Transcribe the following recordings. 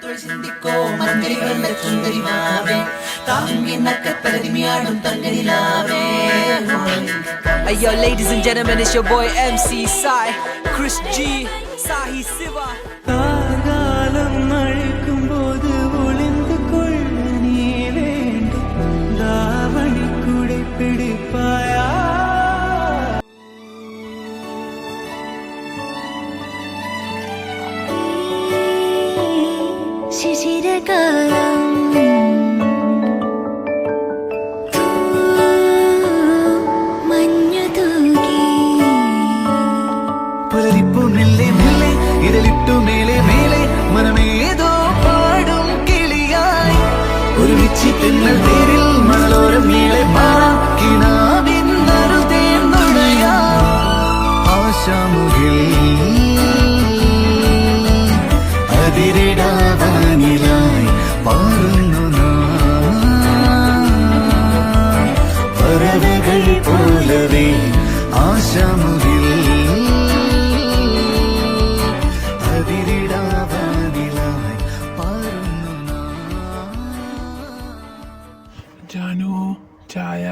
Hey yo, ladies and gentlemen, it's your boy MC Sai, Chris G, Sahi Siva. காலம் அழைக்கும் போது ஒளிந்து கொள்ள நீ வேண்டும், தாவணி குடை பிடிப்பாயா? ശിശിരകാലം മഞ്ഞു തൂകി പുലരിപ്പു മെല്ലെ മെല്ലെ ഇരളിട്ടു മേലെ മേലെ മനമേതോ പാടും കിളിയായി ഒരുമിച്ച് പിന്നൽ തേരിൽ മണലോരം മേലെ പാടാം കിനാവിൻ നറുതേൻ നുണയാം ആശാമുകിൽ അതിരിടാവാനിലായി പാറുന്നു നാം പറവകൾ പോലവേ ആശാമുകിൽ അതിരിടാവാനിലായി പാറുന്നു നാം. ജാനു ചായ.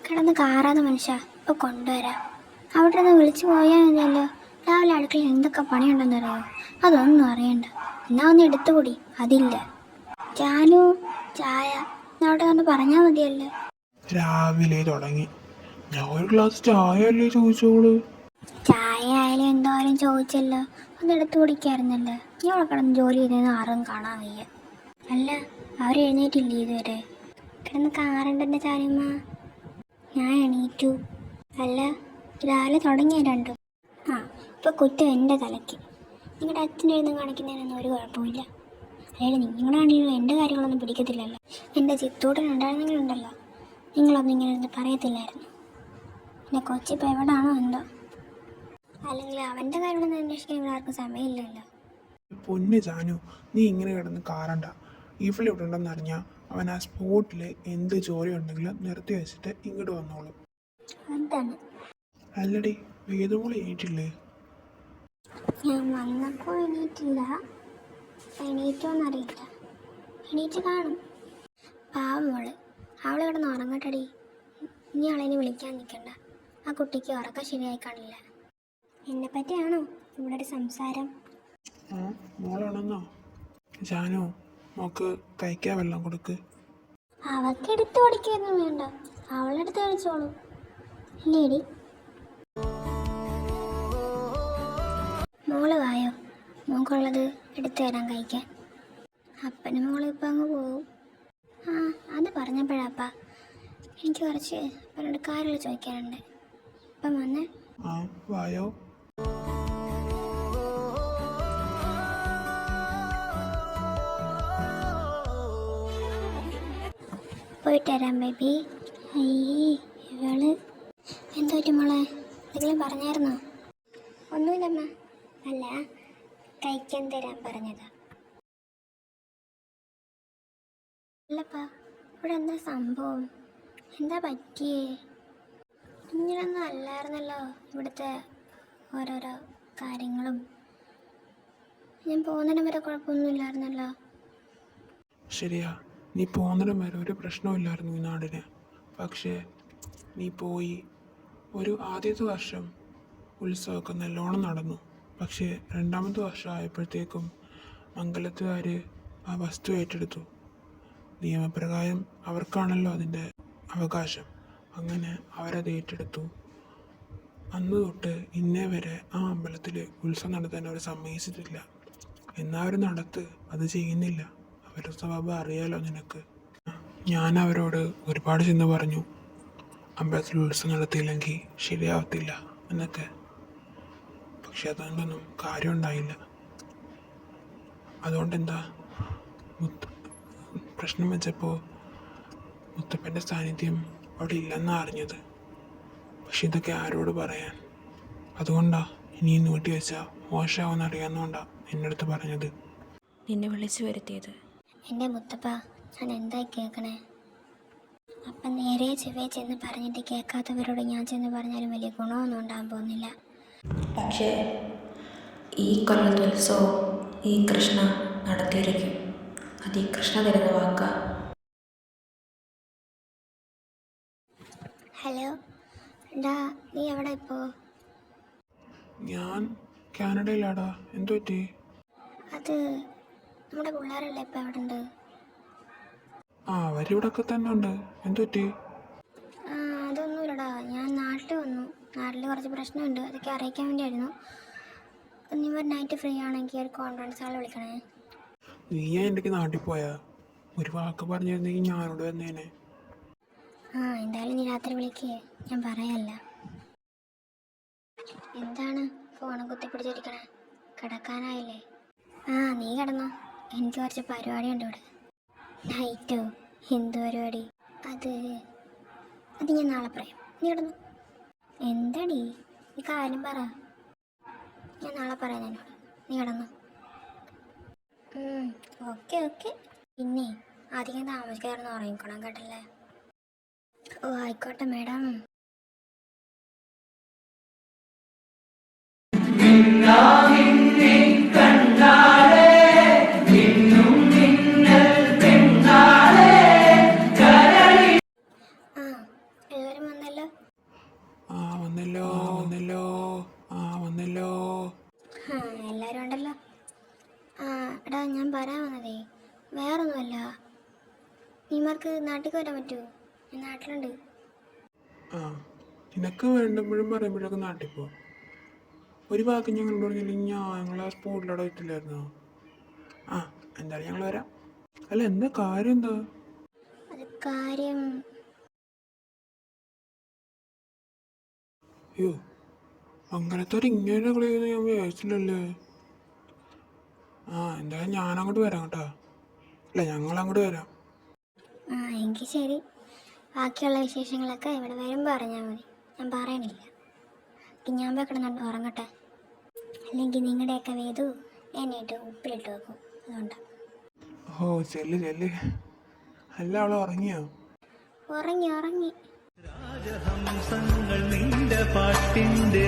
കിടന്ന് കാറാതെ മനുഷ്യ ഇപ്പോൾ കൊണ്ടുവരാം. അവിടെ നിന്ന് വിളിച്ചു പോയാൽ മതിയല്ലോ. രാവിലെ അടുക്കളയിൽ എന്തൊക്കെ പണിയുണ്ടെന്നറിയോ? അതൊന്നും അറിയണ്ട. എന്നാ ഒന്ന് എടുത്തുകൂടി. അതില്ല. ജാനു ചായ അവിടെ ഒന്ന് പറഞ്ഞാൽ മതിയല്ലോ. രാവിലെ തുടങ്ങി. ഞാൻ ഒരു ഗ്ലാസ് ചായ അല്ലേ ചോദിച്ചോളൂ. ചായ ആയാലും എന്തോരം ചോദിച്ചല്ലോ. ഒന്ന് എടുത്തു കുടിക്കായിരുന്നല്ലോ. നീ അവിടെ കിടന്ന് ജോലി ചെയ്തെന്ന് ആരും കാണാൻ വയ്യ. അല്ല, അവരെഴുന്നേറ്റില്ലേ ഇതുവരെ? കിടന്ന് കാറണ്ടെൻ്റെ ചാരുമ്മ. ഞാൻ എണീറ്റു. അല്ല, രാവിലെ തുടങ്ങിയ രണ്ടും. ആ, ഇപ്പോൾ കുറ്റം എൻ്റെ തലയ്ക്ക്. നിങ്ങളുടെ അച്ഛനെഴുതും കാണിക്കുന്നതിനൊന്നും ഒരു കുഴപ്പമില്ല. അതായത് നിങ്ങളാണെങ്കിലും എൻ്റെ കാര്യങ്ങളൊന്നും പിടിക്കത്തില്ലല്ലോ. എൻ്റെ ചിത്തൂട്ടനുണ്ടായിരുന്നെങ്കിലുണ്ടല്ലോ, നിങ്ങളൊന്നും ഇങ്ങനെ ഒന്നും പറയത്തില്ലായിരുന്നു. എൻ്റെ കൊച്ചിപ്പോൾ എവിടാണോ എന്തോ. അല്ലെങ്കിൽ അവൻ്റെ കാര്യങ്ങളൊന്നും അന്വേഷിക്കാൻ ഇവിടെ ആർക്കും സമയമില്ലല്ലോ. പൊന്ന് ജാനു, നീ ഇങ്ങനെ കിടന്ന് കാറണ്ട. ഇവിടെ ഉണ്ടെന്ന് അറിഞ്ഞാൽ അവൻ ആ സ്പോട്ടിൽ എന്ത് ജോലി ഉണ്ടെങ്കിലും നിർത്തി വെച്ചിട്ട് ഇങ്ങോട്ട് വന്നോളും. അതാണ്. അല്ലടി, വേദമോളെ എണീറ്റില്ലേ? ഞാൻ വന്നപ്പോൾ എണീറ്റില്ല. എണീറ്റോന്നറിയില്ല. എണീറ്റ് കാണും. പാവം മോള്. അവൾ കിടന്ന് ഉറങ്ങട്ടടി. ഇനി ആളെന്നെ വിളിക്കാൻ നിൽക്കണ്ട. ആ കുട്ടിക്ക് ഉറക്കം ശരിയായി കാണില്ല. എന്നെ പറ്റിയാണോ ഇവിടെ ഒരു സംസാരം? ആ, മോളാണെന്നോ? ജാനു, മോക്ക് കഴിക്കാൻ വെള്ളം കൊടുക്ക്. അവൾക്ക് എടുത്ത് ഓടിക്കൊന്നും വേണ്ട. അവളെടുത്ത് കളിച്ചോളൂ. ഇല്ലേടി? മോള് വായോ, മോക്കുള്ളത് എടുത്തു തരാൻ കഴിക്കാൻ. അപ്പനും മോള് ഇപ്പം അങ്ങ് പോവും. ആ, അത് പറഞ്ഞപ്പോഴാപ്പാ എനിക്ക് കുറച്ച് അവരോട് കാര്യങ്ങൾ ചോദിക്കാനുണ്ട്. ഇപ്പം വന്നേ. ആ, വായോ. പോയിട്ട് വരാം ബേബി. അയ്യേ, ഇവള് എന്തോ പറ്റി മോളെ? എന്തെങ്കിലും പറഞ്ഞായിരുന്നോ? ഒന്നുമില്ലമ്മ. അല്ല, കഴിക്കാൻ തരാൻ പറഞ്ഞതാ. അല്ലപ്പാ, ഇവിടെ എന്താ സംഭവം? എന്താ പറ്റിയേ? ഇങ്ങനൊന്നും അല്ലായിരുന്നല്ലോ ഇവിടുത്തെ ഓരോരോ കാര്യങ്ങളും. ഞാൻ പോകുന്നതിന് വരെ കുഴപ്പമൊന്നുമില്ലായിരുന്നല്ലോ. ശരിയാ, നീ പോകുന്നിടം വരെ ഒരു പ്രശ്നമില്ലായിരുന്നു ഈ നാടിന്. പക്ഷേ നീ പോയി ഒരു ആദ്യത്തെ വർഷം ഉത്സവമൊക്കെ നല്ലോണം നടന്നു. പക്ഷേ രണ്ടാമത്തെ വർഷം ആയപ്പോഴത്തേക്കും മംഗലത്തുകാർ ആ വസ്തു ഏറ്റെടുത്തു. നിയമപ്രകാരം അവർക്കാണല്ലോ അതിൻ്റെ അവകാശം. അങ്ങനെ അവരത് ഏറ്റെടുത്തു. അന്ന് തൊട്ട് ഇന്നേ വരെ ആ അമ്പലത്തിൽ ഉത്സവം നടത്താൻ അവർ സമ്മതിച്ചിട്ടില്ല. എന്നാൽ അവർ നടത്ത് അത് ചെയ്യുന്നില്ല. അവരുടെ സ്വഭാവം അറിയാലോ നിനക്ക്. ഞാൻ അവരോട് ഒരുപാട് ചെന്ന് പറഞ്ഞു, അമ്പലത്തിൽ ഉത്സവം നടത്തിയില്ലെങ്കിൽ ശരിയാവത്തില്ല എന്നൊക്കെ. പക്ഷെ അതുകൊണ്ടൊന്നും കാര്യം ഉണ്ടായില്ല. അതുകൊണ്ടെന്താ, പ്രശ്നം വെച്ചപ്പോൾ മുത്തപ്പൻ്റെ സാന്നിധ്യം അവിടെ ഇല്ലെന്നാണ് അറിഞ്ഞത്. പക്ഷെ ഇതൊക്കെ ആരോട് പറയാൻ? അതുകൊണ്ടാ ഇനി നീട്ടി വെച്ചാൽ മോശമാവെന്ന് അറിയാവുന്നതുകൊണ്ടാണ് എൻ്റെ അടുത്ത് പറഞ്ഞത്. നിന്നെ വിളിച്ചു വരുത്തിയത്. എൻ്റെ മുത്തപ്പ, ഞാൻ എന്തായി കേൾക്കണേ? അപ്പം നേരെ ചെവ്വേ ചെന്ന് പറഞ്ഞിട്ട് കേൾക്കാത്തവരോട് ഞാൻ ചെന്ന് പറഞ്ഞാലും വലിയ ഗുണമൊന്നും ഉണ്ടാകാൻ പോകുന്നില്ല. പക്ഷേ ഈ കൊല്ലത്തെ ഉത്സവം ഈ കൃഷ്ണ നടത്തിയിരിക്കും. അത് ഈ കൃഷ്ണ തരുന്ന വാക്കാ. ഹലോ എടാ, നീ എവിടെ ഇപ്പോൾ? ഞാൻ കാനഡയിലാടാ. എന്തു പറ്റി? അത് നമ്മുടെ പിള്ളേരല്ലേ ഇപ്പോൾ എവിടെ ഉണ്ട്? അവരിവിടൊക്കെ തന്നെ ഉണ്ട്. എന്തു പറ്റി? അതൊന്നുമില്ലടാ, ഞാൻ നാട്ടിൽ വന്നു. നാട്ടിൽ കുറച്ച് പ്രശ്നമുണ്ട്, അതൊക്കെ അറിയിക്കാൻ വേണ്ടിയായിരുന്നു. നീ നൈറ്റ് ഫ്രീ ആണെങ്കിൽ ഒരു കോൺഫറൻസ് ഹാൾ വിളിക്കണേ. നീ എൻ്റെ നാട്ടിൽ പോയാ ഒരു വാക്ക് പറഞ്ഞിരുന്നെങ്കിൽ ഞാനോട് വന്നേനെ. എന്തായാലും നീ രാത്രി വിളിക്കേ, ഞാൻ പറയല്ല. എന്താണ് ഫോണ് കുത്തിപ്പിടിച്ചിരിക്കണേ? കിടക്കാനായില്ലേ? നീ കിടന്നോ, എനിക്ക് കുറച്ച് പരിപാടിയുണ്ട് ഇവിടെ. നൈറ്റോ? എന്ത് പരിപാടി? അത് ഞാൻ നാളെ പറയാം. നീ കിടന്നു. എന്താടി നീ കാര്യം പറ, ഞാൻ നാളെ പറയാം എന്നോട്. നീ കിടന്നു. ഓക്കെ. പിന്നെ അധികം താമസിക്കായിരുന്നു, ഉറങ്ങിക്കണം കേട്ടല്ലേ? ആയിക്കോട്ടെ മേഡം. എല്ലാവരും വന്നല്ലോ. വന്നല്ലോ. എല്ലാവരും ഉണ്ടല്ലോ. എടാ, ഞാൻ പറയാൻ വന്നതേ വേറൊന്നുമല്ല. നീമാർക്ക് നാട്ടിൽ വരാൻ പറ്റുമോ? ഞാൻ നാട്ടിലുണ്ട്. നിനക്ക് വേണ്ടുമ്പോഴും പറയുമ്പോഴൊക്കെ നാട്ടിൽ പോ. ഒരു വാക്ക് ഞങ്ങളോട് പറഞ്ഞില്ലെങ്കിൽ ഞങ്ങൾ ആ സ്പോട്ടിലവിടെ എത്തില്ലായിരുന്നോ? എന്തായാലും ഞങ്ങൾ വരാം. അല്ല, എന്താ കാര്യം? എന്താ അത്? കാര്യം അയ്യോ, അങ്ങനത്തെ ഒരു ഇങ്ങനെ കളിയെന്ന് ഞാൻ വിചാരിച്ചില്ലല്ലേ. എന്തായാലും ഞാനങ്ങോട്ട് വരാം കേട്ടോ. അല്ല, ഞങ്ങളങ്ങോട്ട് വരാം. എങ്കിൽ ശരി. ബാക്കിയുള്ള വിശേഷങ്ങളൊക്കെ ഇവിടെ വരുമ്പോൾ അറിഞ്ഞാൽ മതി, ഞാൻ പറയണില്ല. ഞാൻ പോയി കിടന്നുണ്ട് ഉറങ്ങട്ടെ, അല്ലെങ്കിൽ നിങ്ങളുടെയൊക്കെ വേദു എന്നിട്ട് ഉപ്പിലിട്ട് വെക്കും. അതുകൊണ്ടാണ്. ചെല്ല്. അല്ല, അവളെ ഉറങ്ങിയോ? ഉറങ്ങി. രാജഹംസങ്ങൾ നിന്റെ പാട്ടിന്റെ